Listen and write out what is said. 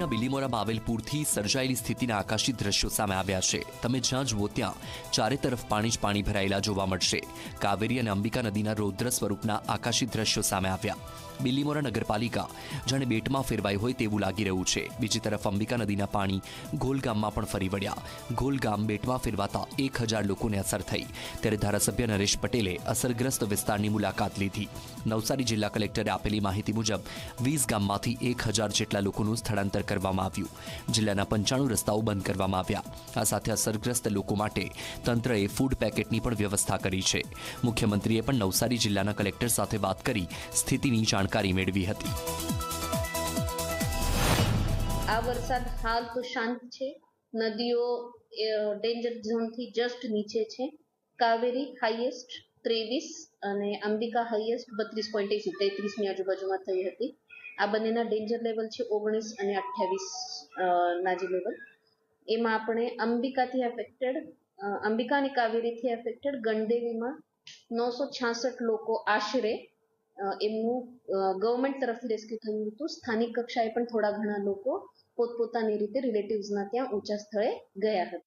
કાવેરીના બિલીમોરામાં આવેલ પૂરથી સર્જાયેલી સ્થિતિના આકાશી દ્રશ્યો સામે આવ્યા છે। તમે જ્યાં જુઓ ત્યાં ચારે તરફ પાણી જ પાણી ભરાયેલા જોવા મળશે। કાવેરી અને અંબિકા નદીના રૌદ્ર સ્વરૂપના આકાશી દ્રશ્યો સામે આવ્યા। બિલીમોરા નગરપાલિકા જાણે બેટમાં ફેરવાઈ હોય તેવું લાગી રહ્યું છે। બીજી તરફ અંબિકા નદીના પાણી ઘોલ ગામમાં પણ ફરી વળ્યા। ઘોલ ગામ બેટમાં ફેરવાતા 1000 લોકોને અસર થઈ, ત્યારે ધારાસભ્ય નરેશ પટેલે અસરગ્રસ્ત વિસ્તારની મુલાકાત લીધી। નવસારી જિલ્લા કલેક્ટરે આપેલી માહિતી મુજબ 20 ગામમાંથી 1000 જેટલા લોકોનું સ્થળાંતર કરવામાં આવ્યું। જિલ્લાના 95 રસ્તાઓ બંધ કરવામાં આવ્યા। આ સાથે અસરગ્રસ્ત લોકો માટે તંત્રએ ફૂડ પેકેટની પણ વ્યવસ્થા કરી છે। મુખ્યમંત્રીએ પણ નવસારી જિલ્લાના કલેક્ટર સાથે વાત કરી સ્થિતિની જાણકારી મેળવી હતી। આ વરસાદ હાલ તો શાંત છે। નદીઓ ડેન્જર ઝોનથી જસ્ટ નીચે છે। કાવેરી હાઈએસ્ટ 23 અને અંબિકા હાઈએસ્ટ 32.80 33ની આજુબાજુમાં થઈ હતી। આ બંનેના ડેન્જર લેવલ છે 19 અને 28 ના જે લેવલ। એમાં આપણે અંબિકાથી એફેક્ટેડ અંબિકા અને કાવેરીથી એફેક્ટેડ ગણદેવીમાં 966 લોકો આશરે એમનું ગવર્મેન્ટ તરફથી રેસ્ક્યુ થયું હતું। સ્થાનિક કક્ષાએ પણ થોડા ઘણા લોકો પોતપોતાની રીતે રિલેટિવ્સના ત્યાં ઊંચા સ્થળે ગયા હતા।